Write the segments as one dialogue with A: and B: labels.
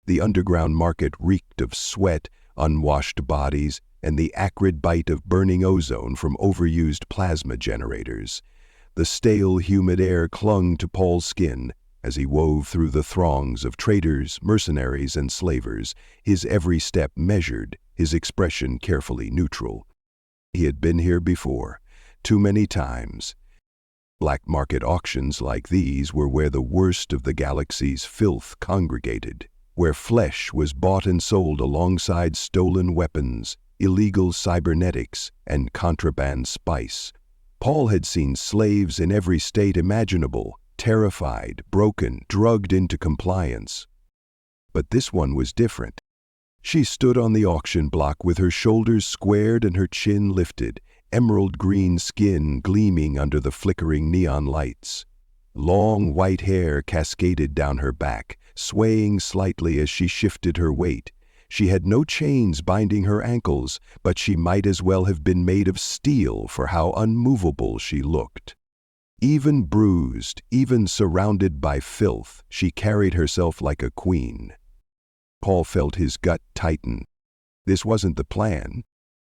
A: The underground market reeked of sweat, unwashed bodies, and the acrid bite of burning ozone from overused plasma generators. The stale, humid air clung to Paul's skin as he wove through the throngs of traders, mercenaries, and slavers, his every step measured, his expression carefully neutral. He had been here before, too many times. Black market auctions like these were where the worst of the galaxy's filth congregated, where flesh was bought and sold alongside stolen weapons, illegal cybernetics, and contraband spice. Paul had seen slaves in every state imaginable, terrified, broken, drugged into compliance. But this one was different. She stood on the auction block with her shoulders squared and her chin lifted, emerald green skin gleaming under the flickering neon lights. Long white hair cascaded down her back, swaying slightly as she shifted her weight. She had no chains binding her ankles, but she might as well have been made of steel for how unmovable she looked. Even bruised, even surrounded by filth, she carried herself like a queen. Paul felt his gut tighten. This wasn't the plan.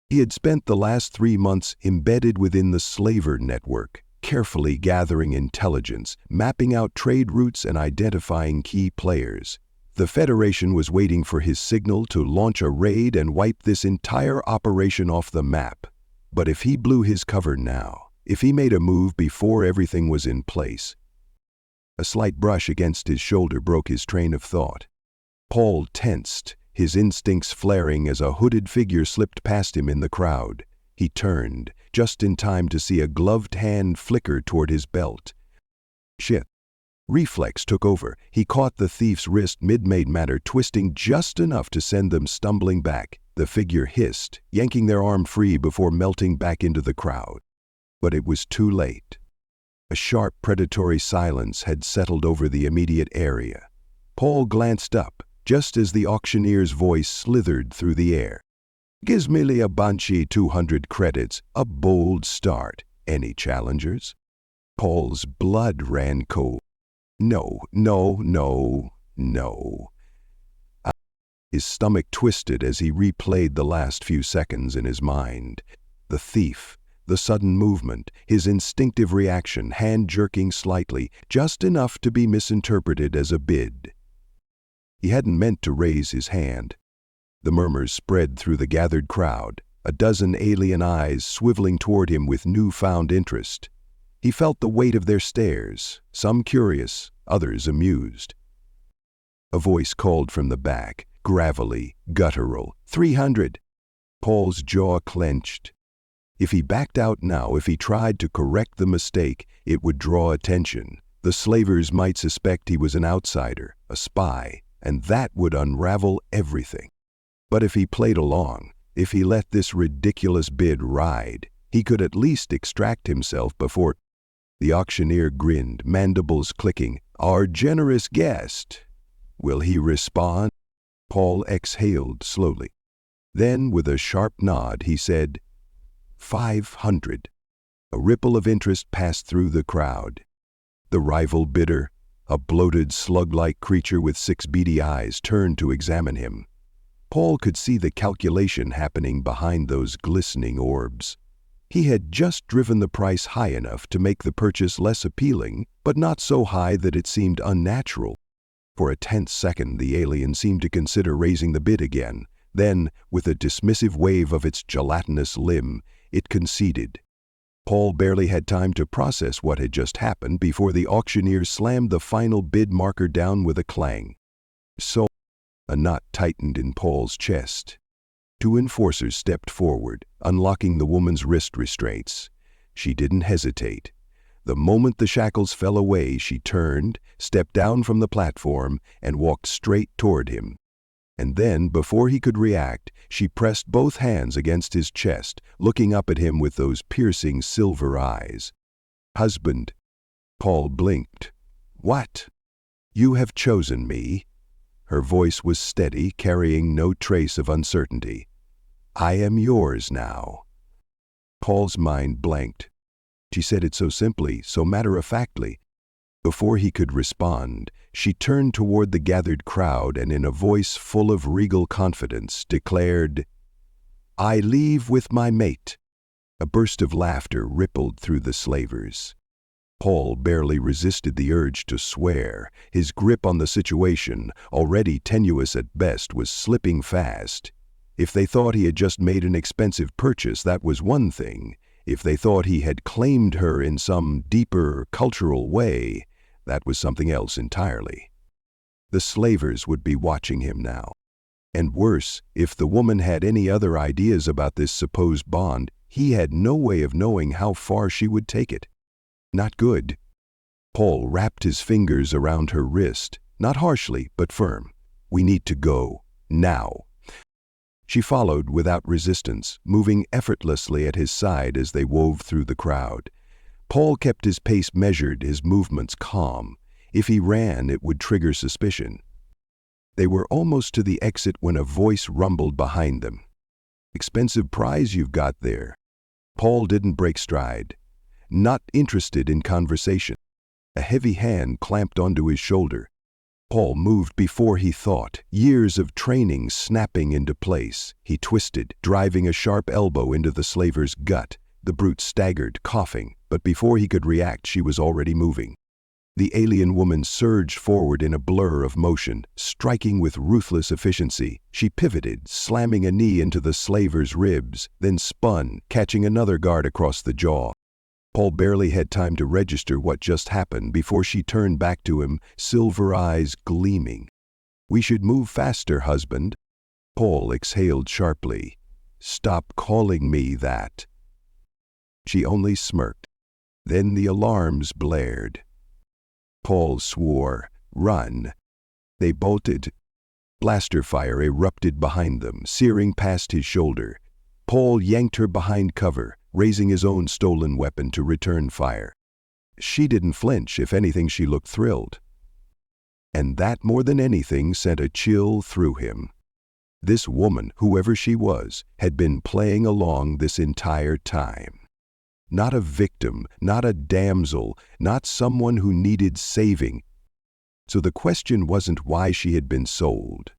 A: He had spent the last 3 months embedded within the slaver network, carefully gathering intelligence, mapping out trade routes and identifying key players. The Federation was waiting for his signal to launch a raid and wipe this entire operation off the map. But if he blew his cover now, if he made a move before everything was in place— A slight brush against his shoulder broke his train of thought. Paul tensed, his instincts flaring as a hooded figure slipped past him in the crowd. He turned, just in time to see a gloved hand flicker toward his belt. Shit. Reflex took over. He caught the thief's wrist mid-matter, twisting just enough to send them stumbling back. The figure hissed, yanking their arm free before melting back into the crowd. But it was too late. A sharp, predatory silence had settled over the immediate area. Paul glanced up, just as the auctioneer's voice slithered through the air. "Gives me a bunchy 200 credits, a bold start. Any challengers?" Paul's blood ran cold. No. His stomach twisted as he replayed the last few seconds in his mind. The thief, the sudden movement, his instinctive reaction, hand jerking slightly, just enough to be misinterpreted as a bid. He hadn't meant to raise his hand. The murmurs spread through the gathered crowd, a dozen alien eyes swiveling toward him with newfound interest. He felt the weight of their stares, some curious, others amused. A voice called from the back, gravelly, guttural, 300. Paul's jaw clenched. If he backed out now, if he tried to correct the mistake, it would draw attention. The slavers might suspect he was an outsider, a spy, and that would unravel everything. But if he played along, if he let this ridiculous bid ride, he could at least extract himself before— The auctioneer grinned, mandibles clicking. "Our generous guest. Will he respond?" Paul exhaled slowly. Then, with a sharp nod, he said, 500. A ripple of interest passed through the crowd. The rival bidder, a bloated, slug-like creature with 6 beady eyes, turned to examine him. Paul could see the calculation happening behind those glistening orbs. He had just driven the price high enough to make the purchase less appealing, but not so high that it seemed unnatural. For a tense second, the alien seemed to consider raising the bid again. Then, with a dismissive wave of its gelatinous limb, it conceded. Paul barely had time to process what had just happened before the auctioneer slammed the final bid marker down with a clang. So, a knot tightened in Paul's chest. 2 enforcers stepped forward, unlocking the woman's wrist restraints. She didn't hesitate. The moment the shackles fell away, she turned, stepped down from the platform, and walked straight toward him. And then, before he could react, she pressed both hands against his chest, looking up at him with those piercing silver eyes. "Husband." Paul blinked. "What?" "You have chosen me." Her voice was steady, carrying no trace of uncertainty. "I am yours now." Paul's mind blanked. She said it so simply, so matter-of-factly. Before he could respond, she turned toward the gathered crowd and in a voice full of regal confidence declared, "I leave with my mate." A burst of laughter rippled through the slavers. Paul barely resisted the urge to swear. His grip on the situation, already tenuous at best, was slipping fast. If they thought he had just made an expensive purchase, that was one thing. If they thought he had claimed her in some deeper cultural way, that was something else entirely. The slavers would be watching him now. And worse, if the woman had any other ideas about this supposed bond, he had no way of knowing how far she would take it. Not good. Paul wrapped his fingers around her wrist, not harshly, but firm. "We need to go. Now." She followed without resistance, moving effortlessly at his side as they wove through the crowd. Paul kept his pace measured, his movements calm. If he ran, it would trigger suspicion. They were almost to the exit when a voice rumbled behind them. "Expensive prize you've got there." Paul didn't break stride. Not interested in conversation. A heavy hand clamped onto his shoulder. Paul moved before he thought, years of training snapping into place. He twisted, driving a sharp elbow into the slaver's gut. The brute staggered, coughing, but before he could react, she was already moving. The alien woman surged forward in a blur of motion, striking with ruthless efficiency. She pivoted, slamming a knee into the slaver's ribs, then spun, catching another guard across the jaw. Paul barely had time to register what just happened before she turned back to him, silver eyes gleaming. "We should move faster, husband." Paul exhaled sharply. "Stop calling me that." She only smirked. Then the alarms blared. Paul swore, "Run." They bolted. Blaster fire erupted behind them, searing past his shoulder. Paul yanked her behind cover, raising his own stolen weapon to return fire. She didn't flinch. If anything, she looked thrilled. And that, more than anything, sent a chill through him. This woman, whoever she was, had been playing along this entire time. Not a victim, not a damsel, not someone who needed saving. So the question wasn't why she had been sold.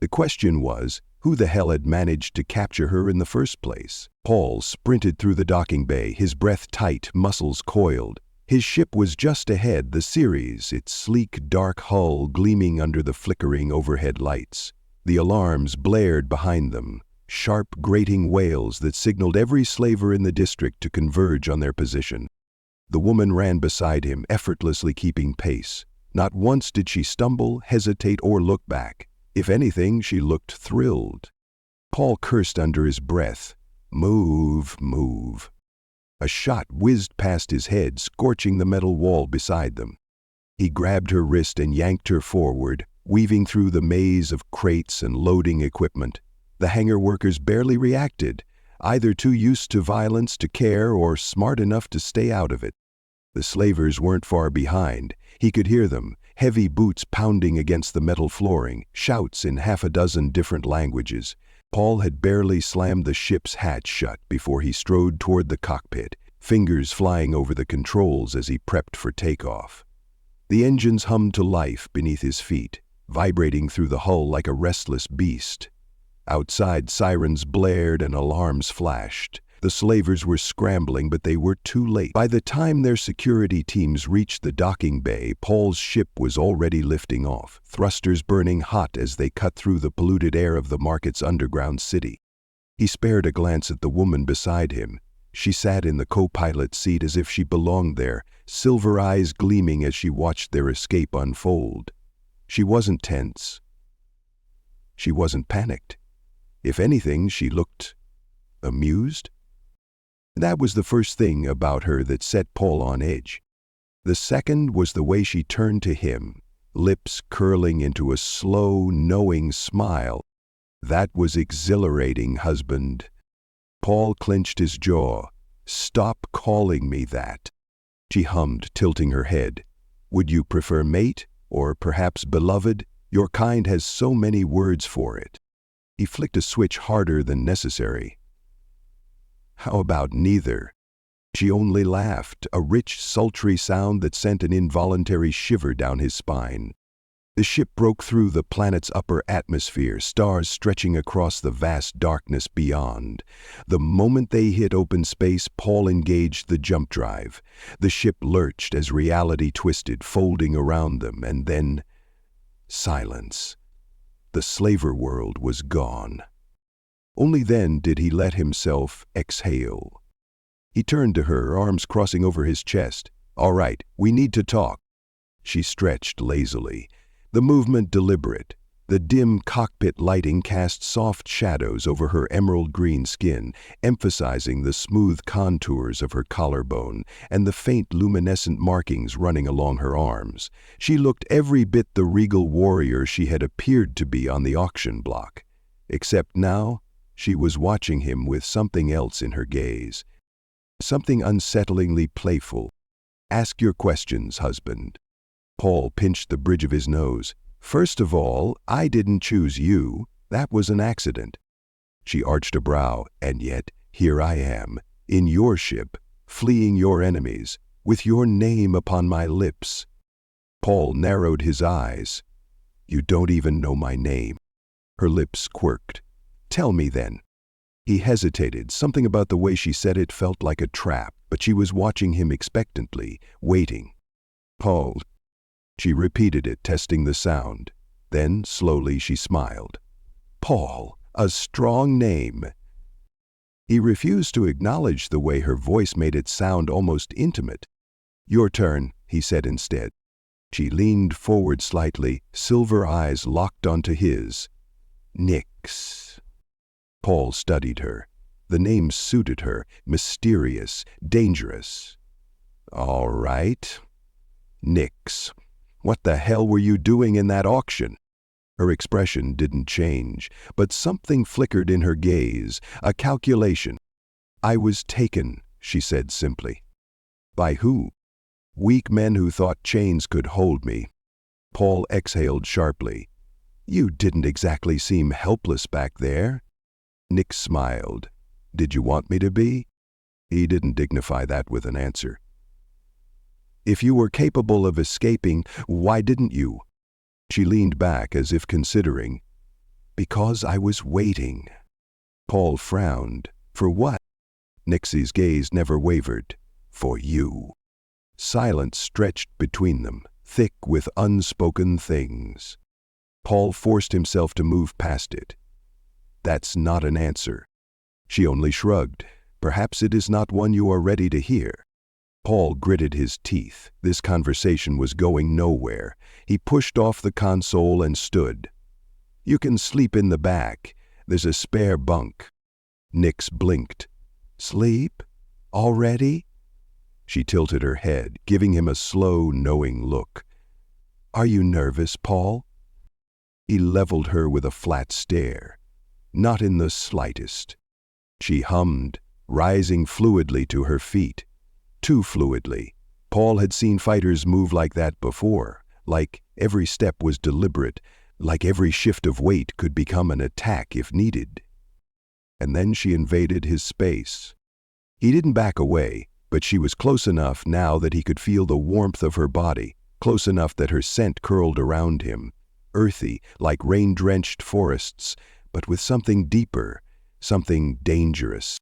A: The question was, who the hell had managed to capture her in the first place? Paul sprinted through the docking bay, his breath tight, muscles coiled. His ship was just ahead, the Ceres, its sleek, dark hull gleaming under the flickering overhead lights. The alarms blared behind them, sharp, grating wails that signaled every slaver in the district to converge on their position. The woman ran beside him, effortlessly keeping pace. Not once did she stumble, hesitate, or look back. If anything, she looked thrilled. Paul cursed under his breath. "Move, move." A shot whizzed past his head, scorching the metal wall beside them. He grabbed her wrist and yanked her forward, weaving through the maze of crates and loading equipment. The hangar workers barely reacted, either too used to violence to care or smart enough to stay out of it. The slavers weren't far behind. He could hear them, heavy boots pounding against the metal flooring, shouts in half a dozen different languages. Paul had barely slammed the ship's hatch shut before he strode toward the cockpit, fingers flying over the controls as he prepped for takeoff. The engines hummed to life beneath his feet, vibrating through the hull like a restless beast. Outside, sirens blared and alarms flashed. The slavers were scrambling, but they were too late. By the time their security teams reached the docking bay, Paul's ship was already lifting off, thrusters burning hot as they cut through the polluted air of the market's underground city. He spared a glance at the woman beside him. She sat in the co-pilot seat as if she belonged there, silver eyes gleaming as she watched their escape unfold. She wasn't tense. She wasn't panicked. If anything, she looked amused. That was the first thing about her that set Paul on edge. The second was the way she turned to him, lips curling into a slow, knowing smile. That was exhilarating, husband. Paul clenched his jaw. "Stop calling me that." She hummed, tilting her head. "Would you prefer mate, or perhaps beloved? Your kind has so many words for it." He flicked a switch harder than necessary. "How about neither?" She only laughed, a rich, sultry sound that sent an involuntary shiver down his spine. The ship broke through the planet's upper atmosphere, stars stretching across the vast darkness beyond. The moment they hit open space, Paul engaged the jump drive. The ship lurched as reality twisted, folding around them, and then silence. The slaver world was gone. Only then did he let himself exhale. He turned to her, arms crossing over his chest. "All right, we need to talk." She stretched lazily, the movement deliberate. The dim cockpit lighting cast soft shadows over her emerald green skin, emphasizing the smooth contours of her collarbone and the faint luminescent markings running along her arms. She looked every bit the regal warrior she had appeared to be on the auction block. Except now, she was watching him with something else in her gaze. Something unsettlingly playful. "Ask your questions, husband." Paul pinched the bridge of his nose. "First of all, I didn't choose you. That was an accident." She arched a brow. "And yet, here I am, in your ship, fleeing your enemies, with your name upon my lips." Paul narrowed his eyes. "You don't even know my name." Her lips quirked. "Tell me then." He hesitated. Something about the way she said it felt like a trap, but she was watching him expectantly, waiting. "Paul." She repeated it, testing the sound. Then, slowly, she smiled. "Paul, a strong name." He refused to acknowledge the way her voice made it sound almost intimate. "Your turn," he said instead. She leaned forward slightly, silver eyes locked onto his. "Nyx." Paul studied her. The name suited her, mysterious, dangerous. "All right. Nyx. What the hell were you doing in that auction?" Her expression didn't change, but something flickered in her gaze, a calculation. "I was taken," she said simply. "By who?" "Weak men who thought chains could hold me." Paul exhaled sharply. "You didn't exactly seem helpless back there." Nyx smiled. "Did you want me to be?" He didn't dignify that with an answer. "If you were capable of escaping, why didn't you?" She leaned back as if considering. "Because I was waiting." Paul frowned. "For what?" Nyx's gaze never wavered. "For you." Silence stretched between them, thick with unspoken things. Paul forced himself to move past it. "That's not an answer." She only shrugged. "Perhaps it is not one you are ready to hear." Paul gritted his teeth. This conversation was going nowhere. He pushed off the console and stood. "You can sleep in the back. There's a spare bunk." Nyx blinked. "Sleep? Already?" She tilted her head, giving him a slow, knowing look. "Are you nervous, Paul?" He leveled her with a flat stare. "Not in the slightest." She hummed, rising fluidly to her feet. Too fluidly. Paul had seen fighters move like that before, like every step was deliberate, like every shift of weight could become an attack if needed. And then she invaded his space. He didn't back away, but she was close enough now that he could feel the warmth of her body, close enough that her scent curled around him, earthy, like rain-drenched forests, but with something deeper, something dangerous.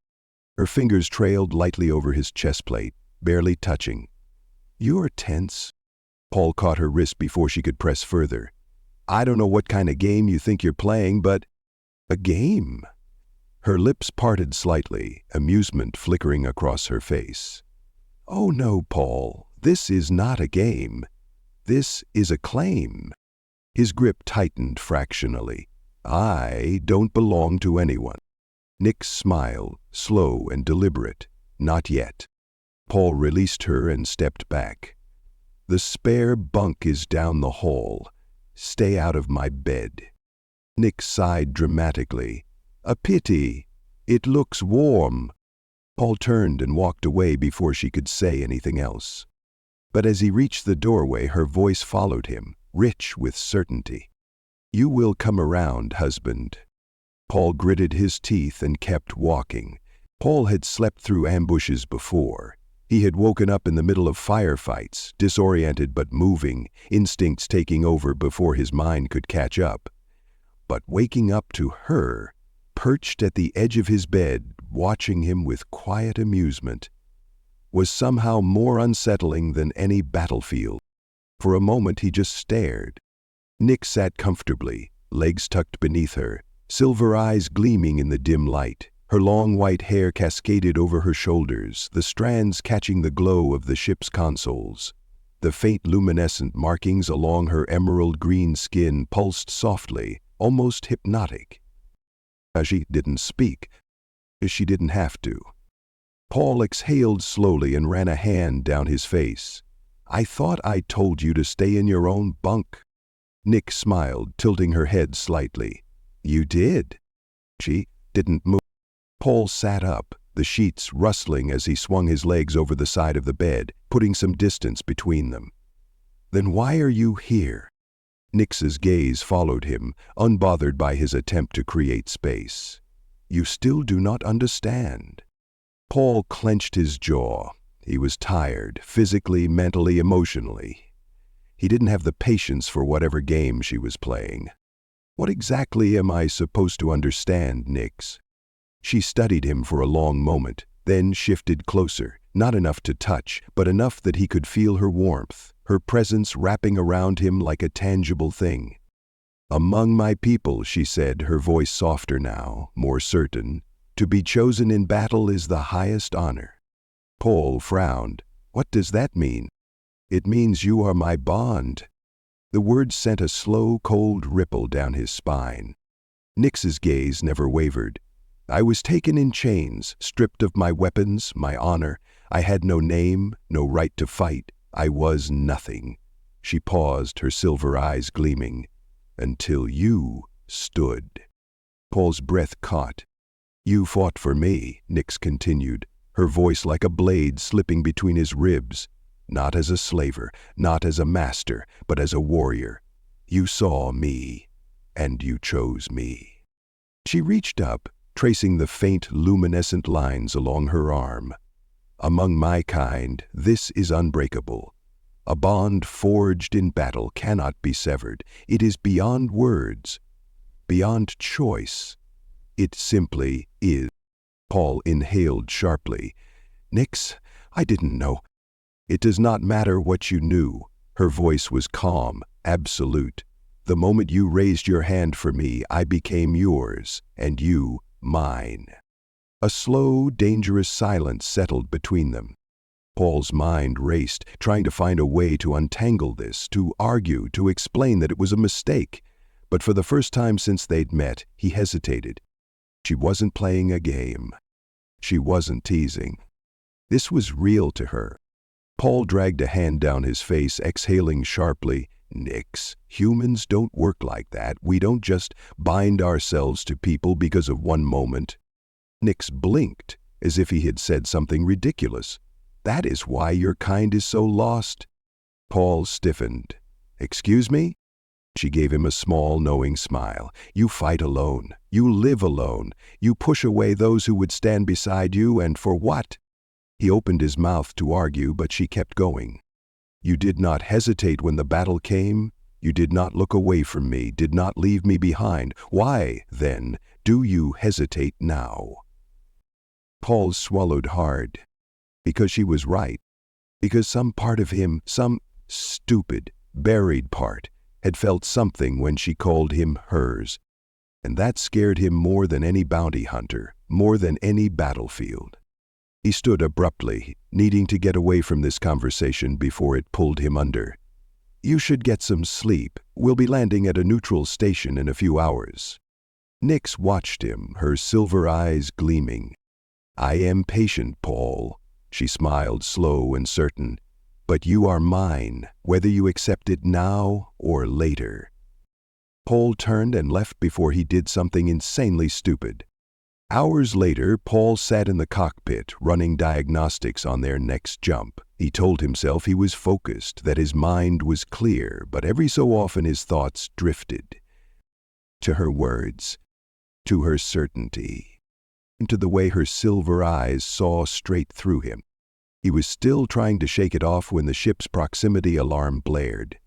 A: Her fingers trailed lightly over his chest plate, barely touching. "You're tense." Paul caught her wrist before she could press further. "I don't know what kind of game you think you're playing, but—" "A game?" Her lips parted slightly, amusement flickering across her face. "Oh no, Paul, this is not a game. This is a claim." His grip tightened fractionally. "I don't belong to anyone." Nyx smiled, slow and deliberate. "Not yet." Paul released her and stepped back. "The spare bunk is down the hall. Stay out of my bed." Nyx sighed dramatically. "A pity. It looks warm." Paul turned and walked away before she could say anything else. But as he reached the doorway, her voice followed him, rich with certainty. "You will come around, husband." Paul gritted his teeth and kept walking. Paul had slept through ambushes before. He had woken up in the middle of firefights, disoriented but moving, instincts taking over before his mind could catch up. But waking up to her, perched at the edge of his bed, watching him with quiet amusement, was somehow more unsettling than any battlefield. For a moment he just stared. Nick sat comfortably, legs tucked beneath her, silver eyes gleaming in the dim light. Her long white hair cascaded over her shoulders, the strands catching the glow of the ship's consoles. The faint luminescent markings along her emerald green skin pulsed softly, almost hypnotic. She didn't speak. She didn't have to. Paul exhaled slowly and ran a hand down his face. "I thought I told you to stay in your own bunk." Nick smiled, tilting her head slightly. "You did." She didn't move. Paul sat up, the sheets rustling as he swung his legs over the side of the bed, putting some distance between them. "Then why are you here?" Nick's gaze followed him, unbothered by his attempt to create space. "You still do not understand." Paul clenched his jaw. He was tired, physically, mentally, emotionally. He didn't have the patience for whatever game she was playing. "What exactly am I supposed to understand, Nix?" She studied him for a long moment, then shifted closer, not enough to touch, but enough that he could feel her warmth, her presence wrapping around him like a tangible thing. "Among my people," she said, her voice softer now, more certain, "to be chosen in battle is the highest honor." Paul frowned. "What does that mean?" "It means you are my bond." The words sent a slow, cold ripple down his spine. Nix's gaze never wavered. "I was taken in chains, stripped of my weapons, my honor. I had no name, no right to fight. I was nothing." She paused, her silver eyes gleaming. "Until you stood." Paul's breath caught. "You fought for me," Nix continued, her voice like a blade slipping between his ribs. "Not as a slaver, not as a master, but as a warrior. You saw me, and you chose me." She reached up, tracing the faint, luminescent lines along her arm. "Among my kind, this is unbreakable. A bond forged in battle cannot be severed. It is beyond words, beyond choice. It simply is." Paul inhaled sharply. "Nix, I didn't know." "It does not matter what you knew." Her voice was calm, absolute. "The moment you raised your hand for me, I became yours, and you mine." A slow, dangerous silence settled between them. Paul's mind raced, trying to find a way to untangle this, to argue, to explain that it was a mistake. But for the first time since they'd met, he hesitated. She wasn't playing a game. She wasn't teasing. This was real to her. Paul dragged a hand down his face, exhaling sharply. "Nix, humans don't work like that. We don't just bind ourselves to people because of one moment." Nix blinked, as if he had said something ridiculous. "That is why your kind is so lost." Paul stiffened. "Excuse me?" She gave him a small, knowing smile. "You fight alone. You live alone. You push away those who would stand beside you, and for what?" He opened his mouth to argue, but she kept going. "You did not hesitate when the battle came. You did not look away from me, did not leave me behind. Why, then, do you hesitate now?" Paul swallowed hard. Because she was right. Because some part of him, some stupid, buried part, had felt something when she called him hers. And that scared him more than any bounty hunter, more than any battlefield. He stood abruptly, needing to get away from this conversation before it pulled him under. "You should get some sleep. We'll be landing at a neutral station in a few hours." Nix watched him, her silver eyes gleaming. "I am patient, Paul." She smiled, slow and certain. "But you are mine, whether you accept it now or later." Paul turned and left before he did something insanely stupid. Hours later, Paul sat in the cockpit, running diagnostics on their next jump. He told himself he was focused, that his mind was clear, but every so often his thoughts drifted. To her words, to her certainty, into the way her silver eyes saw straight through him. He was still trying to shake it off when the ship's proximity alarm blared.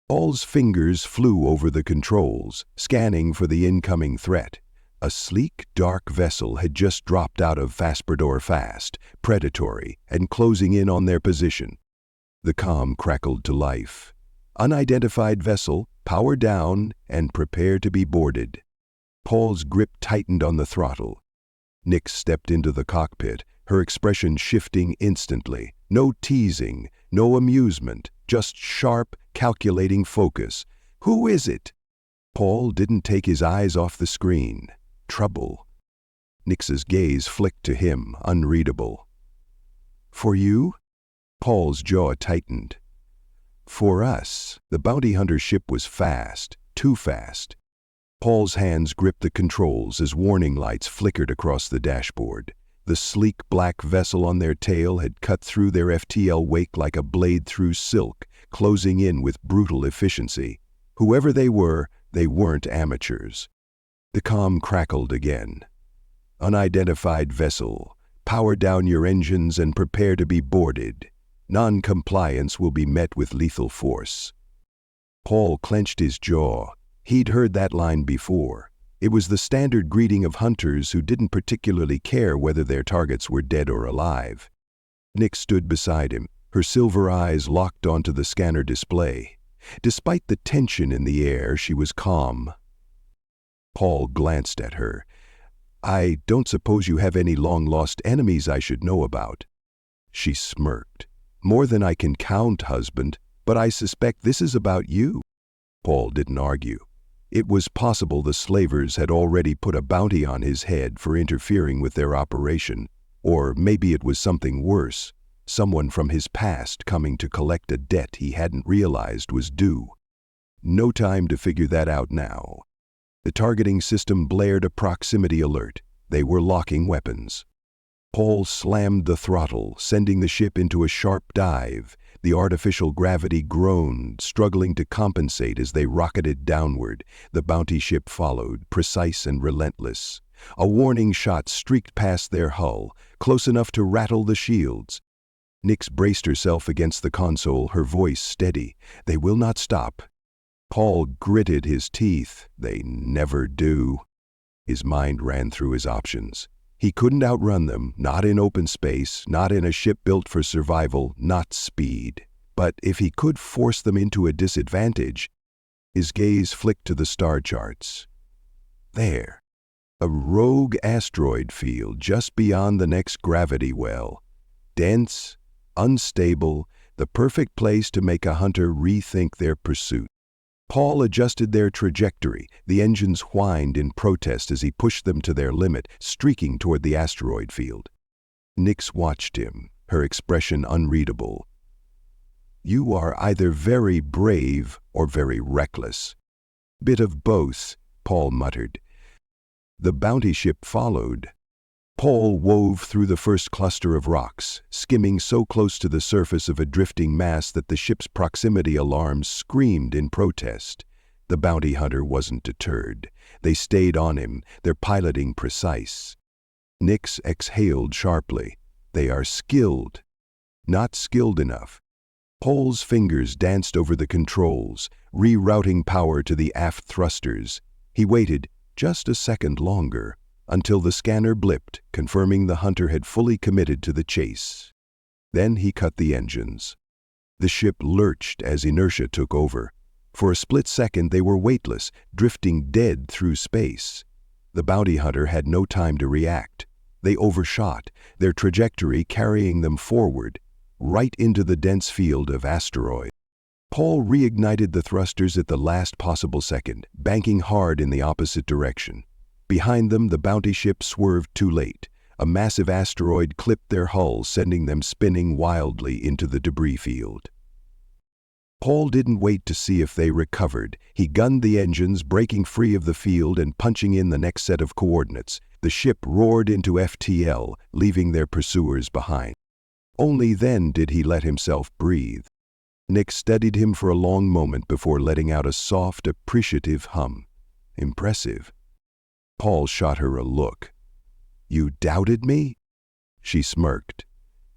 A: Paul's fingers flew over the controls, scanning for the incoming threat. A sleek, dark vessel had just dropped out of Fasprador fast, predatory, and closing in on their position. The comm crackled to life. Unidentified vessel, power down, and prepare to be boarded. Paul's grip tightened on the throttle. Nix stepped into the cockpit, her expression shifting instantly. No teasing, no amusement, just sharp, calculating focus. Who is it? Paul didn't take his eyes off the screen. Trouble. Nix's gaze flicked to him, unreadable. For you? Paul's jaw tightened. For us. The bounty hunter ship was fast, too fast. Paul's hands gripped the controls as warning lights flickered across the dashboard. The sleek black vessel on their tail had cut through their FTL wake like a blade through silk, closing in with brutal efficiency. Whoever they were, they weren't amateurs. The comm crackled again. Unidentified vessel. Power down your engines and prepare to be boarded. Non-compliance will be met with lethal force. Paul clenched his jaw. He'd heard that line before. It was the standard greeting of hunters who didn't particularly care whether their targets were dead or alive. Nix stood beside him, her silver eyes locked onto the scanner display. Despite the tension in the air, she was calm. Paul glanced at her. I don't suppose you have any long-lost enemies I should know about. She smirked. More than I can count, husband, but I suspect this is about you. Paul didn't argue. It was possible the slavers had already put a bounty on his head for interfering with their operation, or maybe it was something worse, someone from his past coming to collect a debt he hadn't realized was due. No time to figure that out now. The targeting system blared a proximity alert. They were locking weapons. Paul slammed the throttle, sending the ship into a sharp dive. The artificial gravity groaned, struggling to compensate as they rocketed downward. The bounty ship followed, precise and relentless. A warning shot streaked past their hull, close enough to rattle the shields. Nix braced herself against the console, her voice steady. They will not stop. Paul gritted his teeth. They never do. His mind ran through his options. He couldn't outrun them, not in open space, not in a ship built for survival, not speed. But if he could force them into a disadvantage, his gaze flicked to the star charts. There, a rogue asteroid field just beyond the next gravity well. Dense, unstable, the perfect place to make a hunter rethink their pursuit. Paul adjusted their trajectory. The engines whined in protest as he pushed them to their limit, streaking toward the asteroid field. Nix watched him, her expression unreadable. You are either very brave or very reckless. Bit of both, Paul muttered. The bounty ship followed. Paul wove through the first cluster of rocks, skimming so close to the surface of a drifting mass that the ship's proximity alarms screamed in protest. The bounty hunter wasn't deterred. They stayed on him, their piloting precise. Nix exhaled sharply. They are skilled. Not skilled enough. Paul's fingers danced over the controls, rerouting power to the aft thrusters. He waited just a second longer, until the scanner blipped, confirming the hunter had fully committed to the chase. Then he cut the engines. The ship lurched as inertia took over. For a split second they were weightless, drifting dead through space. The bounty hunter had no time to react. They overshot, their trajectory carrying them forward, right into the dense field of asteroids. Paul reignited the thrusters at the last possible second, banking hard in the opposite direction. Behind them, the bounty ship swerved too late. A massive asteroid clipped their hull, sending them spinning wildly into the debris field. Paul didn't wait to see if they recovered. He gunned the engines, breaking free of the field and punching in the next set of coordinates. The ship roared into FTL, leaving their pursuers behind. Only then did he let himself breathe. Nix studied him for a long moment before letting out a soft, appreciative hum. Impressive. Paul shot her a look. You doubted me? She smirked.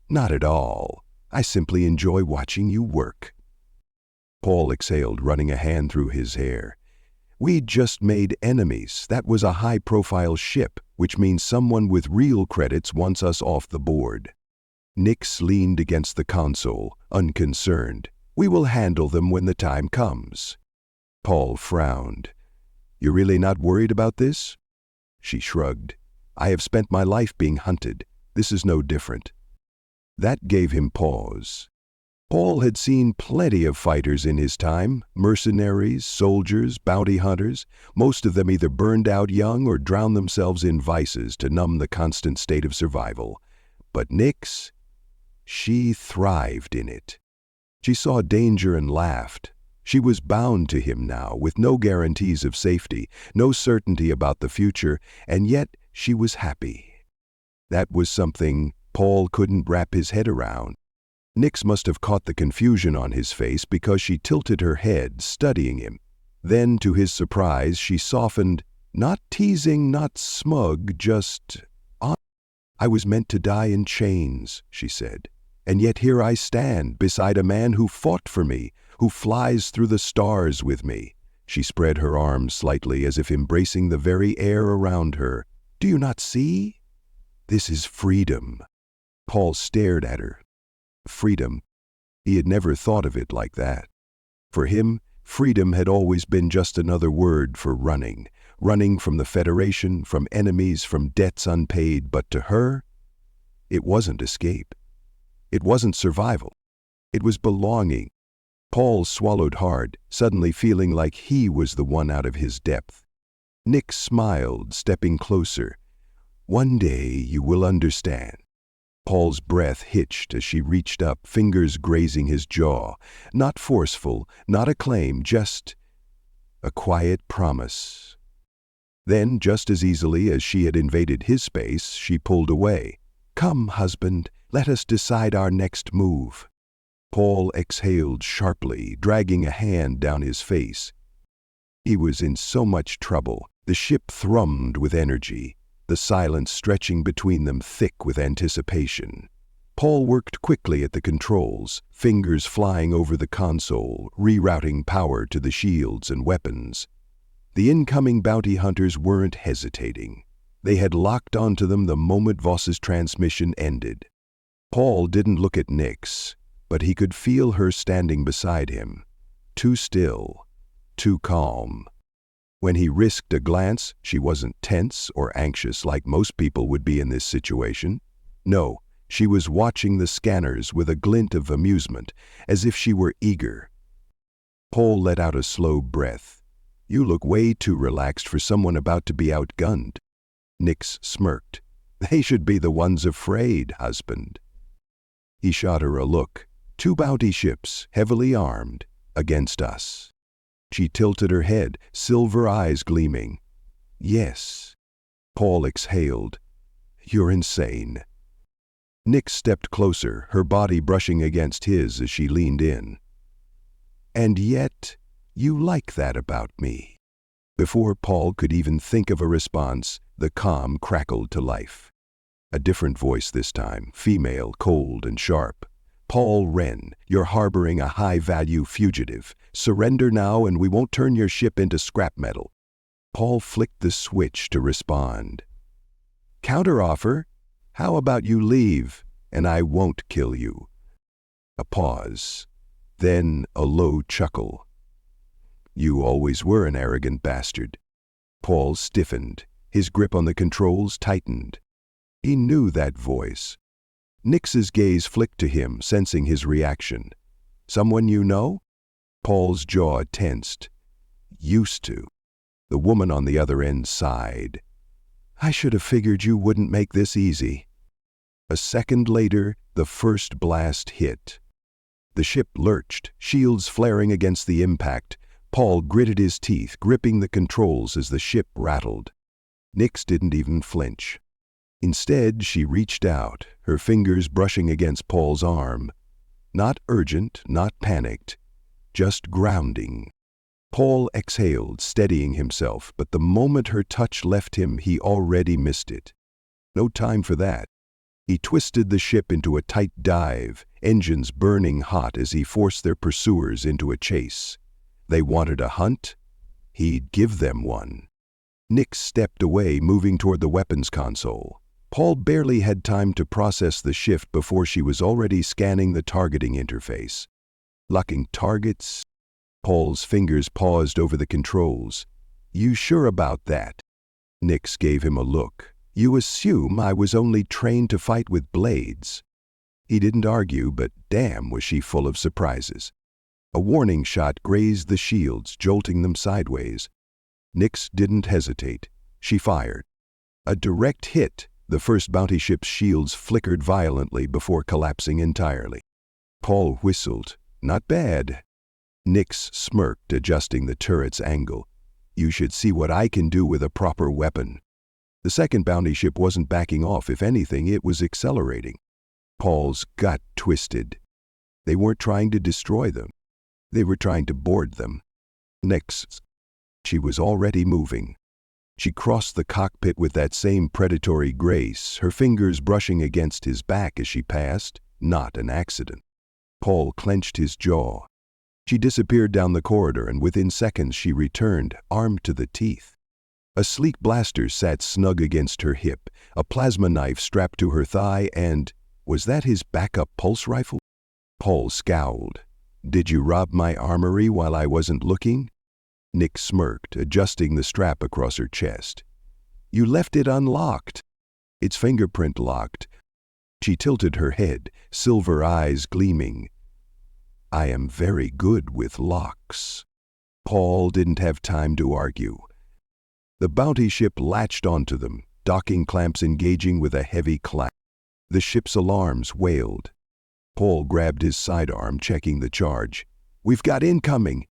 A: Not at all. I simply enjoy watching you work. Paul exhaled, running a hand through his hair. We'd just made enemies. That was a high-profile ship, which means someone with real credits wants us off the board. Nix leaned against the console, unconcerned. We will handle them when the time comes. Paul frowned. You're really not worried about this? She shrugged. I have spent my life being hunted. This is no different. That gave him pause. Paul had seen plenty of fighters in his time, mercenaries, soldiers, bounty hunters. Most of them either burned out young or drowned themselves in vices to numb the constant state of survival. But Nix, she thrived in it. She saw danger and laughed. She was bound to him now, with no guarantees of safety, no certainty about the future, and yet she was happy. That was something Paul couldn't wrap his head around. Nix must have caught the confusion on his face because she tilted her head, studying him. Then, to his surprise, she softened, not teasing, not smug, just honest. I was meant to die in chains, she said, and yet here I stand beside a man who fought for me, who flies through the stars with me. She spread her arms slightly as if embracing the very air around her. Do you not see? This is freedom. Paul stared at her. Freedom. He had never thought of it like that. For him, freedom had always been just another word for running. Running from the Federation, from enemies, from debts unpaid. But to her, it wasn't escape. It wasn't survival. It was belonging. Paul swallowed hard, suddenly feeling like he was the one out of his depth. Nix smiled, stepping closer. One day you will understand. Paul's breath hitched as she reached up, fingers grazing his jaw. Not forceful, not a claim, just a quiet promise. Then, just as easily as she had invaded his space, she pulled away. Come, husband, let us decide our next move. Paul exhaled sharply, dragging a hand down his face. He was in so much trouble. The ship thrummed with energy, the silence stretching between them thick with anticipation. Paul worked quickly at the controls, fingers flying over the console, rerouting power to the shields and weapons. The incoming bounty hunters weren't hesitating. They had locked onto them the moment Voss's transmission ended. Paul didn't look at Nix, but he could feel her standing beside him. Too still, too calm. When he risked a glance, she wasn't tense or anxious like most people would be in this situation. No, she was watching the scanners with a glint of amusement, as if she were eager. Paul let out a slow breath. You look way too relaxed for someone about to be outgunned. Nix smirked. They should be the ones afraid, husband. He shot her a look. 2 bounty ships, heavily armed, against us. She tilted her head, silver eyes gleaming. Yes. Paul exhaled. You're insane. Nix stepped closer, her body brushing against his as she leaned in. And yet, you like that about me. Before Paul could even think of a response, the calm crackled to life. A different voice this time, female, cold and sharp. Paul Wren, you're harboring a high-value fugitive. Surrender now and we won't turn your ship into scrap metal. Paul flicked the switch to respond. Counteroffer? How about you leave, and I won't kill you? A pause. Then a low chuckle. You always were an arrogant bastard. Paul stiffened. His grip on the controls tightened. He knew that voice. Nix's gaze flicked to him, sensing his reaction. Someone you know? Paul's jaw tensed. Used to. The woman on the other end sighed. I should have figured you wouldn't make this easy. A second later, the first blast hit. The ship lurched, shields flaring against the impact. Paul gritted his teeth, gripping the controls as the ship rattled. Nix didn't even flinch. Instead, she reached out, her fingers brushing against Paul's arm. Not urgent, not panicked, just grounding. Paul exhaled, steadying himself, but the moment her touch left him, he already missed it. No time for that. He twisted the ship into a tight dive, engines burning hot as he forced their pursuers into a chase. They wanted a hunt? He'd give them one. Nix stepped away, moving toward the weapons console. Paul barely had time to process the shift before she was already scanning the targeting interface. Locking targets? Paul's fingers paused over the controls. You sure about that? Nix gave him a look. You assume I was only trained to fight with blades. He didn't argue, but damn was she full of surprises. A warning shot grazed the shields, jolting them sideways. Nix didn't hesitate. She fired. A direct hit. The first bounty ship's shields flickered violently before collapsing entirely. Paul whistled. Not bad. Nix smirked, adjusting the turret's angle. You should see what I can do with a proper weapon. The second bounty ship wasn't backing off. If anything, it was accelerating. Paul's gut twisted. They weren't trying to destroy them. They were trying to board them. Next, she was already moving. She crossed the cockpit with that same predatory grace, her fingers brushing against his back as she passed. Not an accident. Paul clenched his jaw. She disappeared down the corridor, and within seconds she returned, armed to the teeth. A sleek blaster sat snug against her hip, a plasma knife strapped to her thigh, and was that his backup pulse rifle? Paul scowled. Did you rob my armory while I wasn't looking? Nick smirked, adjusting the strap across her chest. You left it unlocked. It's fingerprint locked. She tilted her head, silver eyes gleaming. I am very good with locks. Paul didn't have time to argue. The bounty ship latched onto them, docking clamps engaging with a heavy clack. The ship's alarms wailed. Paul grabbed his sidearm, checking the charge. We've got incoming.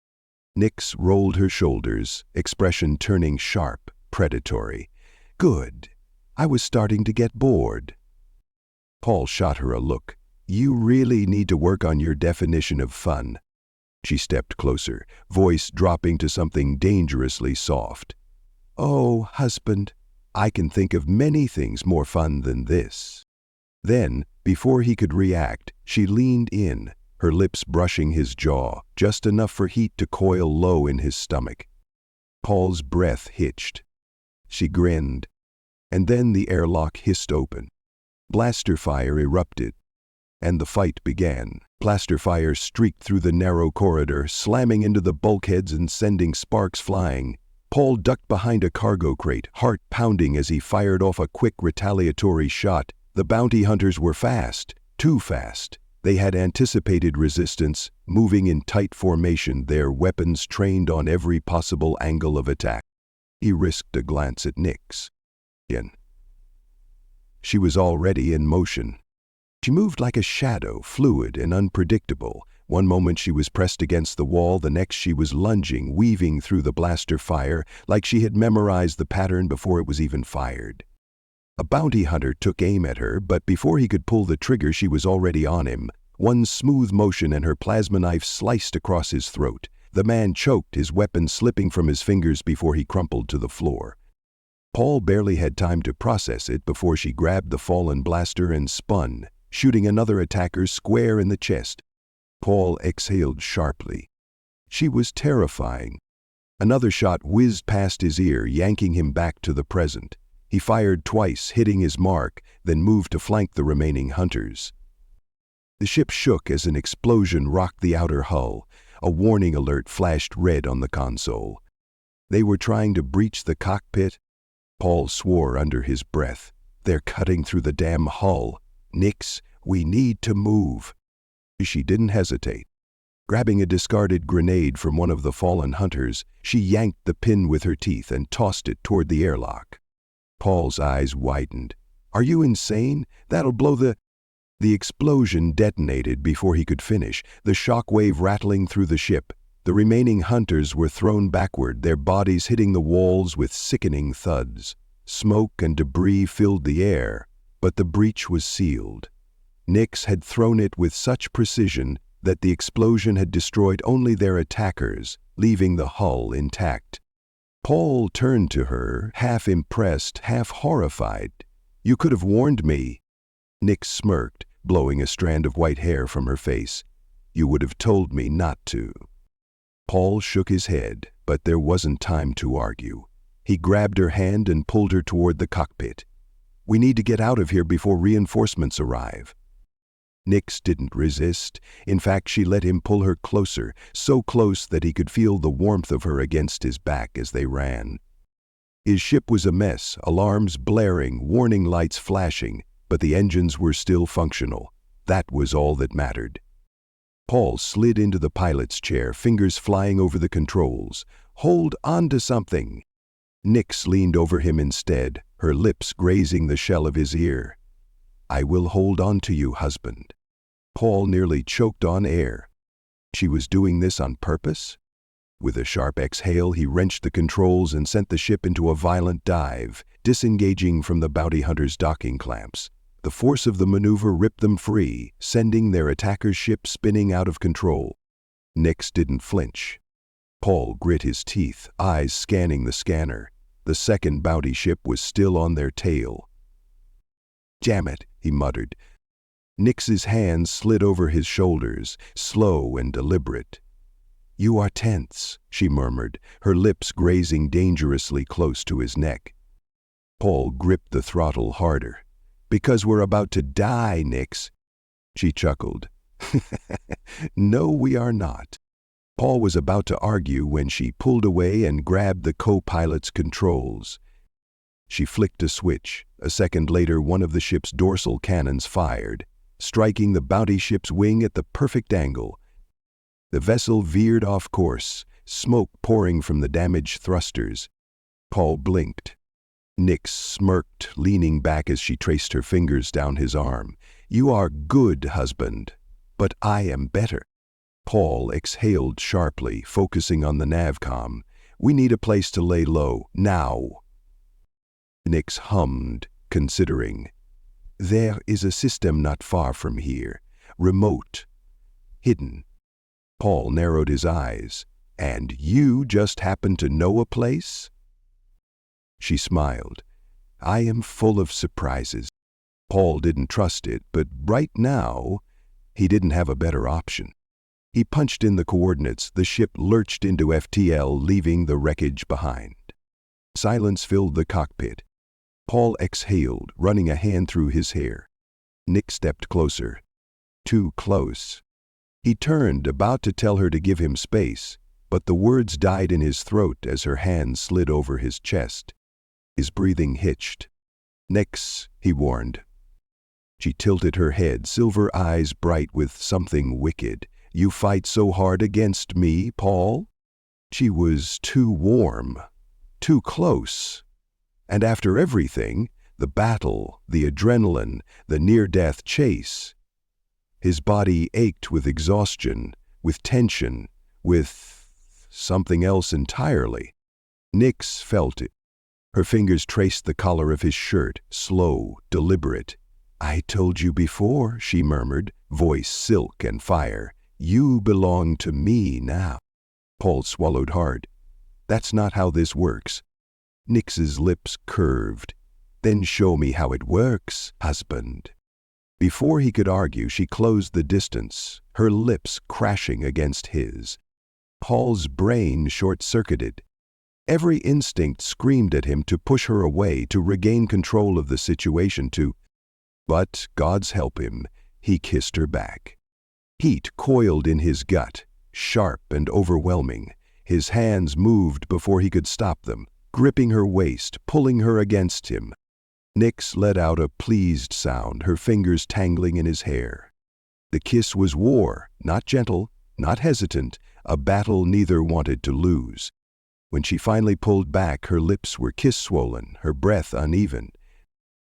A: Nix rolled her shoulders, expression turning sharp, predatory. Good. I was starting to get bored. Paul shot her a look. You really need to work on your definition of fun. She stepped closer, voice dropping to something dangerously soft. Oh, husband, I can think of many things more fun than this. Then, before he could react, she leaned in, her lips brushing his jaw, just enough for heat to coil low in his stomach. Paul's breath hitched. She grinned, and then the airlock hissed open. Blaster fire erupted, and the fight began. Blaster fire streaked through the narrow corridor, slamming into the bulkheads and sending sparks flying. Paul ducked behind a cargo crate, heart pounding as he fired off a quick retaliatory shot. The bounty hunters were fast, too fast. They had anticipated resistance, moving in tight formation, their weapons trained on every possible angle of attack. He risked a glance at Nix. She was already in motion. She moved like a shadow, fluid and unpredictable. One moment she was pressed against the wall, the next she was lunging, weaving through the blaster fire, like she had memorized the pattern before it was even fired. A bounty hunter took aim at her, but before he could pull the trigger, she was already on him. One smooth motion and her plasma knife sliced across his throat. The man choked, his weapon slipping from his fingers before he crumpled to the floor. Paul barely had time to process it before she grabbed the fallen blaster and spun, shooting another attacker square in the chest. Paul exhaled sharply. She was terrifying. Another shot whizzed past his ear, yanking him back to the present. He fired twice, hitting his mark, then moved to flank the remaining hunters. The ship shook as an explosion rocked the outer hull. A warning alert flashed red on the console. They were trying to breach the cockpit. Paul swore under his breath. They're cutting through the damn hull. Nix, we need to move. She didn't hesitate. Grabbing a discarded grenade from one of the fallen hunters, she yanked the pin with her teeth and tossed it toward the airlock. Paul's eyes widened. Are you insane? That'll blow the... The explosion detonated before he could finish, the shockwave rattling through the ship. The remaining hunters were thrown backward, their bodies hitting the walls with sickening thuds. Smoke and debris filled the air, but the breach was sealed. Nix had thrown it with such precision that the explosion had destroyed only their attackers, leaving the hull intact. Paul turned to her, half impressed, half horrified. You could have warned me. Nix smirked, blowing a strand of white hair from her face. You would have told me not to. Paul shook his head, but there wasn't time to argue. He grabbed her hand and pulled her toward the cockpit. We need to get out of here before reinforcements arrive. Nix didn't resist. In fact, she let him pull her closer, so close that he could feel the warmth of her against his back as they ran. His ship was a mess, alarms blaring, warning lights flashing, but the engines were still functional. That was all that mattered. Paul slid into the pilot's chair, fingers flying over the controls. Hold on to something. Nix leaned over him instead, her lips grazing the shell of his ear. I will hold on to you, husband. Paul nearly choked on air. She was doing this on purpose? With a sharp exhale, he wrenched the controls and sent the ship into a violent dive, disengaging from the bounty hunter's docking clamps. The force of the maneuver ripped them free, sending their attacker's ship spinning out of control. Nix didn't flinch. Paul grit his teeth, eyes scanning the scanner. The second bounty ship was still on their tail. Damn it, he muttered. Nix's hands slid over his shoulders, slow and deliberate. You are tense, she murmured, her lips grazing dangerously close to his neck. Paul gripped the throttle harder. Because we're about to die, Nix. She chuckled. No, we are not. Paul was about to argue when she pulled away and grabbed the co-pilot's controls. She flicked a switch. A second later, one of the ship's dorsal cannons fired, striking the bounty ship's wing at the perfect angle. The vessel veered off course, smoke pouring from the damaged thrusters. Paul blinked. Nix smirked, leaning back as she traced her fingers down his arm. You are good, husband, but I am better. Paul exhaled sharply, focusing on the navcom. We need a place to lay low, now. Nix hummed, considering. There is a system not far from here. Remote. Hidden. Paul narrowed his eyes. And you just happen to know a place? She smiled. I am full of surprises. Paul didn't trust it, but right now, he didn't have a better option. He punched in the coordinates. The ship lurched into FTL, leaving the wreckage behind. Silence filled the cockpit. Paul exhaled, running a hand through his hair. Nix stepped closer. Too close. He turned, about to tell her to give him space, but the words died in his throat as her hand slid over his chest. His breathing hitched. Nix, he warned. She tilted her head, silver eyes bright with something wicked. You fight so hard against me, Paul? She was too warm, too close. And after everything, the battle, the adrenaline, the near-death chase, his body ached with exhaustion, with tension, with something else entirely. Nix felt it. Her fingers traced the collar of his shirt, slow, deliberate. I told you before, she murmured, voice silk and fire. You belong to me now. Paul swallowed hard. That's not how this works. Nix's lips curved. Then show me how it works, husband. Before he could argue, she closed the distance, her lips crashing against his. Paul's brain short-circuited. Every instinct screamed at him to push her away, to regain control of the situation, But, God's help him, he kissed her back. Heat coiled in his gut, sharp and overwhelming. His hands moved before he could stop them, gripping her waist, pulling her against him. Nix let out a pleased sound, her fingers tangling in his hair. The kiss was war, not gentle, not hesitant, a battle neither wanted to lose. When she finally pulled back, her lips were kiss-swollen, her breath uneven.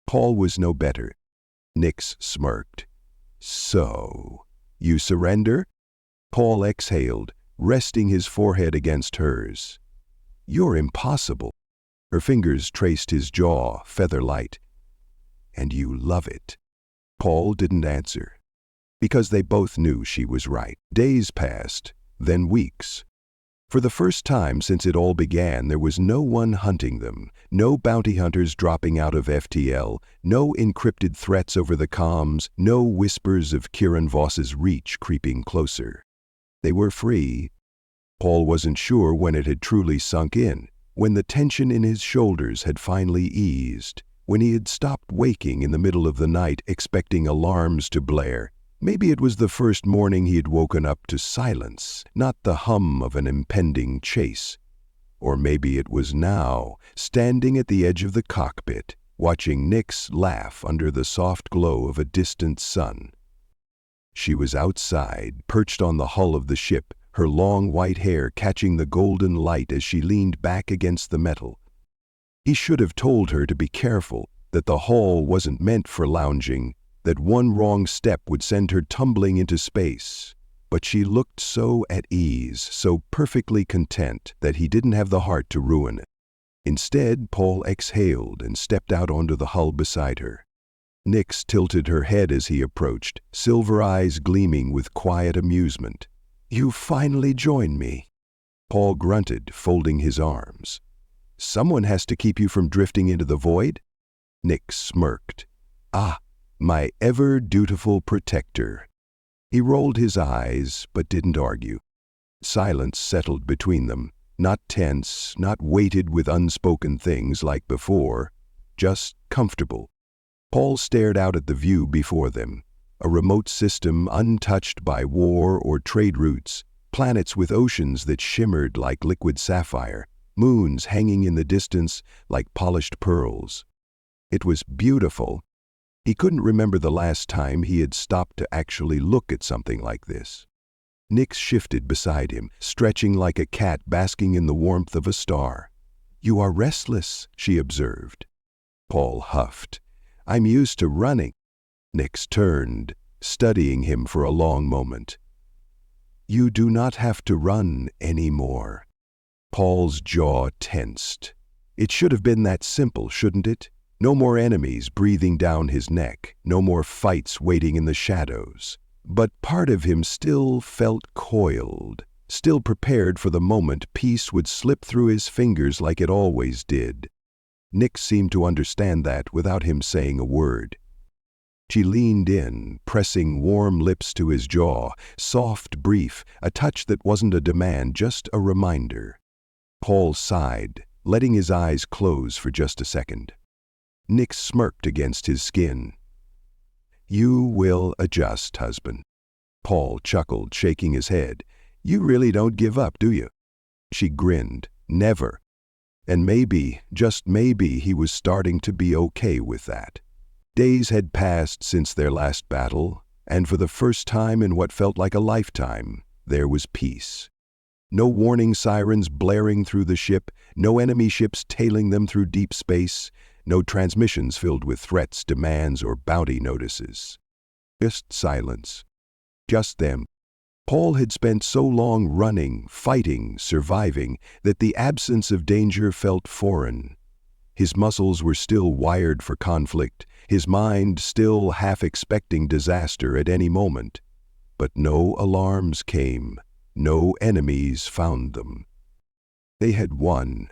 A: Paul was no better. Nix smirked. So, you surrender? Paul exhaled, resting his forehead against hers. You're impossible. Her fingers traced his jaw, feather-light. And you love it. Paul didn't answer, because they both knew she was right. Days passed, then weeks. For the first time since it all began, there was no one hunting them, No bounty hunters dropping out of FTL, no encrypted threats over the comms, no whispers of Kieran Voss's reach creeping closer. They were free. Paul wasn't sure when it had truly sunk in, when the tension in his shoulders had finally eased, when he had stopped waking in the middle of the night expecting alarms to blare. Maybe it was the first morning he had woken up to silence, not the hum of an impending chase. Or maybe it was now, standing at the edge of the cockpit, watching Nyx laugh under the soft glow of a distant sun. She was outside, perched on the hull of the ship, her long white hair catching the golden light as she leaned back against the metal. He should have told her to be careful, that the hull wasn't meant for lounging, that one wrong step would send her tumbling into space. But she looked so at ease, so perfectly content, that he didn't have the heart to ruin it. Instead, Paul exhaled and stepped out onto the hull beside her. Nyx tilted her head as he approached, silver eyes gleaming with quiet amusement. "You finally joined me." Paul grunted, folding his arms. "Someone has to keep you from drifting into the void?" Nyx smirked. "Ah, my ever-dutiful protector." He rolled his eyes, but didn't argue. Silence settled between them, not tense, not weighted with unspoken things like before, just comfortable. Paul stared out at the view before them, a remote system untouched by war or trade routes, planets with oceans that shimmered like liquid sapphire, moons hanging in the distance like polished pearls. It was beautiful. He couldn't remember the last time he had stopped to actually look at something like this. Nyx shifted beside him, stretching like a cat basking in the warmth of a star. "You are restless," she observed. Paul huffed. "I'm used to running." Nyx turned, studying him for a long moment. "You do not have to run anymore." Paul's jaw tensed. It should have been that simple, shouldn't it? No more enemies breathing down his neck, no more fights waiting in the shadows. But part of him still felt coiled, still prepared for the moment peace would slip through his fingers like it always did. Nyx seemed to understand that without him saying a word. She leaned in, pressing warm lips to his jaw, soft, brief, a touch that wasn't a demand, just a reminder. Paul sighed, letting his eyes close for just a second. Nyx smirked against his skin. "You will adjust, husband." Paul chuckled, shaking his head. "You really don't give up, do you?" She grinned. "Never." And maybe, just maybe, he was starting to be okay with that. Days had passed since their last battle, and for the first time in what felt like a lifetime, there was peace. No warning sirens blaring through the ship, no enemy ships tailing them through deep space, no transmissions filled with threats, demands, or bounty notices. Just silence. Just them. Paul had spent so long running, fighting, surviving, that the absence of danger felt foreign. His muscles were still wired for conflict, his mind still half expecting disaster at any moment. But no alarms came, no enemies found them. They had won.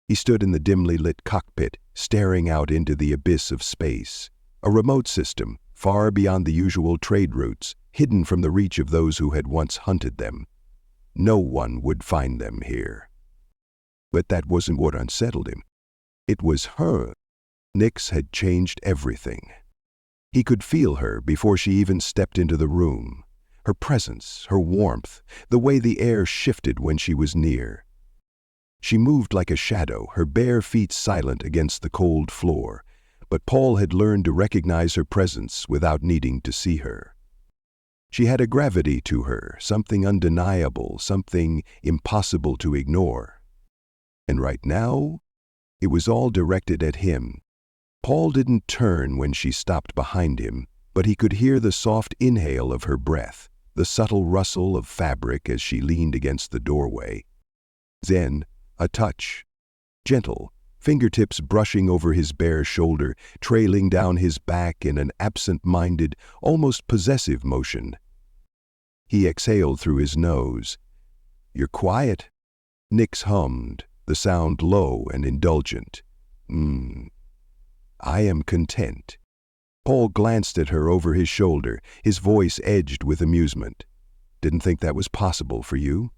A: He stood in the dimly lit cockpit, staring out into the abyss of space. A remote system, far beyond the usual trade routes, hidden from the reach of those who had once hunted them. No one would find them here. But that wasn't what unsettled him. It was her. Nyx had changed everything. He could feel her before she even stepped into the room. Her presence, her warmth, the way the air shifted when she was near. She moved like a shadow, her bare feet silent against the cold floor, but Paul had learned to recognize her presence without needing to see her. She had a gravity to her, something undeniable, something impossible to ignore. And right now, it was all directed at him. Paul didn't turn when she stopped behind him, but he could hear the soft inhale of her breath, the subtle rustle of fabric as she leaned against the doorway. Then, a touch. Gentle, fingertips brushing over his bare shoulder, trailing down his back in an absent-minded, almost possessive motion. He exhaled through his nose. "You're quiet." Nyx hummed, the sound low and indulgent. I am content." Paul glanced at her over his shoulder, his voice edged with amusement. "Didn't think that was possible for you?"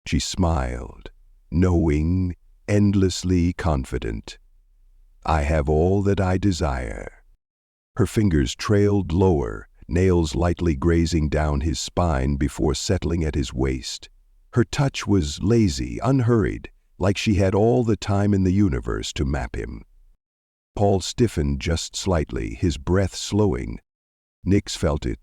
A: She smiled, knowing, endlessly confident. "I have all that I desire." Her fingers trailed lower, nails lightly grazing down his spine before settling at his waist. Her touch was lazy, unhurried, like she had all the time in the universe to map him. Paul stiffened just slightly, his breath slowing. Nix felt it.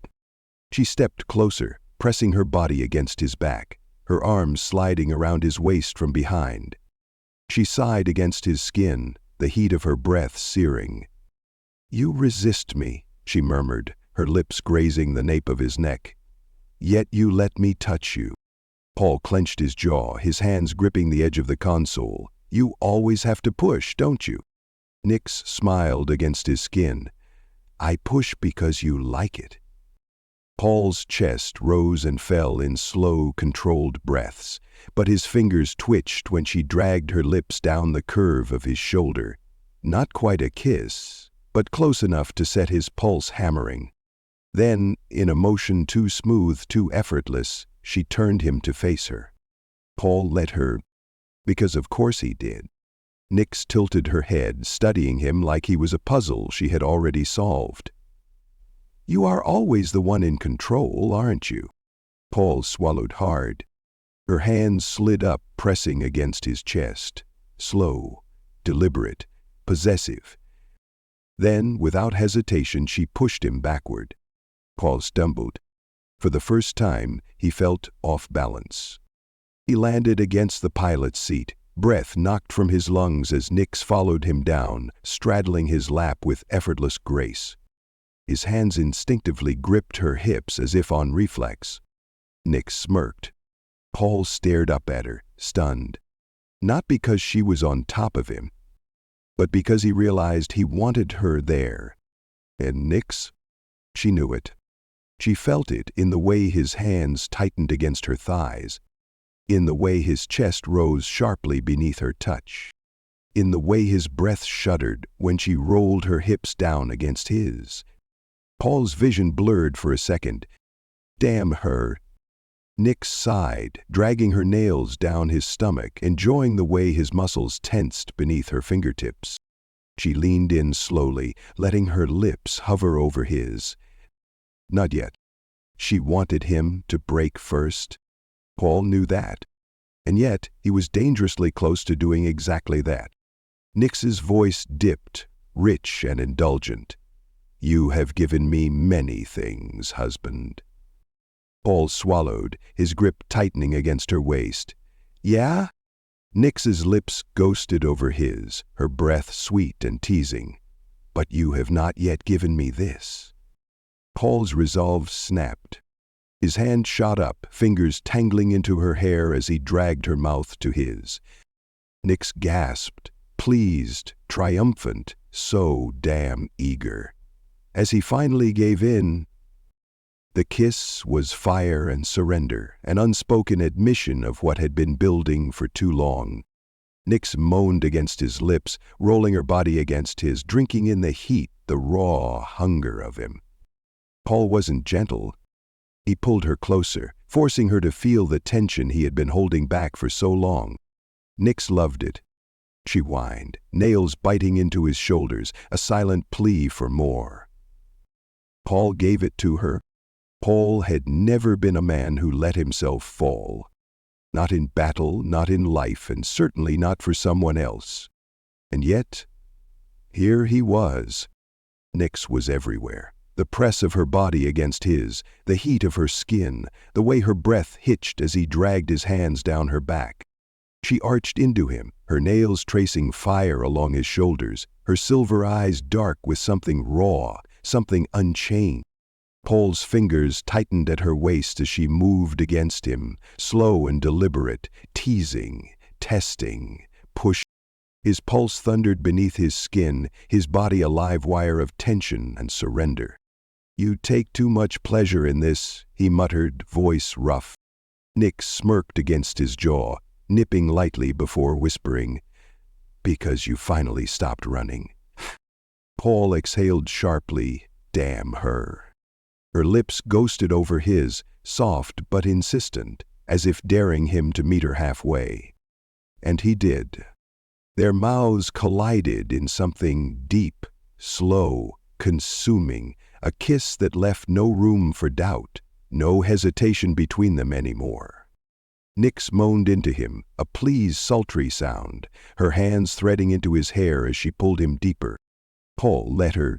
A: She stepped closer, pressing her body against his back, her arms sliding around his waist from behind. She sighed against his skin, the heat of her breath searing. "You resist me," she murmured, her lips grazing the nape of his neck. "Yet you let me touch you." Paul clenched his jaw, his hands gripping the edge of the console. "You always have to push, don't you?" Nix smiled against his skin. "I push because you like it." Paul's chest rose and fell in slow, controlled breaths, but his fingers twitched when she dragged her lips down the curve of his shoulder. Not quite a kiss, but close enough to set his pulse hammering. Then, in a motion too smooth, too effortless, she turned him to face her. Paul let her, because of course he did. Nix tilted her head, studying him like he was a puzzle she had already solved. "You are always the one in control, aren't you?" Paul swallowed hard. Her hands slid up, pressing against his chest. Slow, deliberate, possessive. Then, without hesitation, she pushed him backward. Paul stumbled. For the first time, he felt off balance. He landed against the pilot's seat, breath knocked from his lungs as Nix followed him down, straddling his lap with effortless grace. His hands instinctively gripped her hips as if on reflex. Nix smirked. Paul stared up at her, stunned. Not because she was on top of him, but because he realized he wanted her there. And Nix? She knew it. She felt it in the way his hands tightened against her thighs, in the way his chest rose sharply beneath her touch, in the way his breath shuddered when she rolled her hips down against his. Paul's vision blurred for a second. Damn her. Nix sighed, dragging her nails down his stomach, enjoying the way his muscles tensed beneath her fingertips. She leaned in slowly, letting her lips hover over his. Not yet. She wanted him to break first. Paul knew that. And yet, he was dangerously close to doing exactly that. Nix's voice dipped, rich and indulgent. "You have given me many things, husband." Paul swallowed, his grip tightening against her waist. "Yeah?" Nix's lips ghosted over his, her breath sweet and teasing. "But you have not yet given me this." Paul's resolve snapped. His hand shot up, fingers tangling into her hair as he dragged her mouth to his. Nix gasped, pleased, triumphant, so damn eager. As he finally gave in, the kiss was fire and surrender, an unspoken admission of what had been building for too long. Nix moaned against his lips, rolling her body against his, drinking in the heat, the raw hunger of him. Paul wasn't gentle. He pulled her closer, forcing her to feel the tension he had been holding back for so long. Nix loved it. She whined, nails biting into his shoulders, a silent plea for more. Paul gave it to her. Paul had never been a man who let himself fall. Not in battle, not in life, and certainly not for someone else. And yet, here he was. Nix was everywhere. The press of her body against his, the heat of her skin, the way her breath hitched as he dragged his hands down her back. She arched into him, her nails tracing fire along his shoulders, her silver eyes dark with something raw, something unchained. Paul's fingers tightened at her waist as she moved against him, slow and deliberate, teasing, testing, pushing. His pulse thundered beneath his skin, his body a live wire of tension and surrender. "You take too much pleasure in this," he muttered, voice rough. Nix smirked against his jaw, nipping lightly before whispering, Because you finally stopped running. Paul exhaled sharply. Damn her. Her lips ghosted over his, soft but insistent, as if daring him to meet her halfway. And he did. Their mouths collided in something deep, slow, consuming, a kiss that left no room for doubt, no hesitation between them anymore. Nyx moaned into him, a pleased, sultry sound, her hands threading into his hair as she pulled him deeper. Paul let her.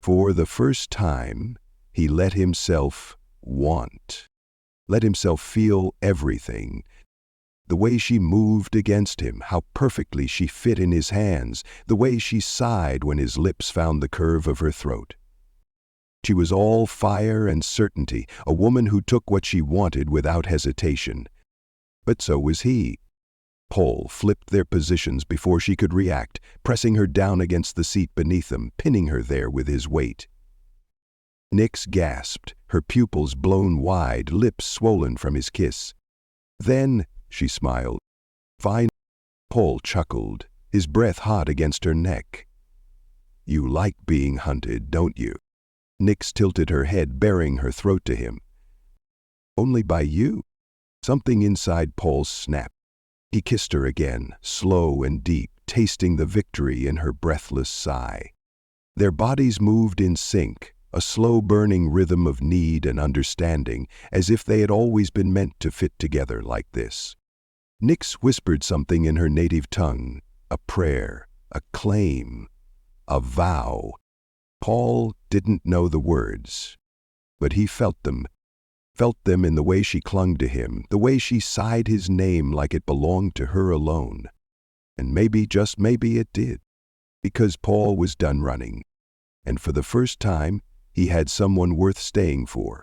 A: For the first time, he let himself want. Let himself feel everything. The way she moved against him, how perfectly she fit in his hands, the way she sighed when his lips found the curve of her throat. She was all fire and certainty, a woman who took what she wanted without hesitation. But so was he. Paul flipped their positions before she could react, pressing her down against the seat beneath them, pinning her there with his weight. Nyx gasped, her pupils blown wide, lips swollen from his kiss. Then, she smiled. Fine. Paul chuckled, his breath hot against her neck. You like being hunted, don't you? Nyx tilted her head, baring her throat to him. Only by you? Something inside Paul snapped. He kissed her again, slow and deep, tasting the victory in her breathless sigh. Their bodies moved in sync, a slow burning rhythm of need and understanding, as if they had always been meant to fit together like this. Nyx whispered something in her native tongue, a prayer, a claim, a vow. Paul didn't know the words, but he felt them in the way she clung to him, the way she sighed his name like it belonged to her alone. And maybe, just maybe it did, because Paul was done running, and for the first time, he had someone worth staying for.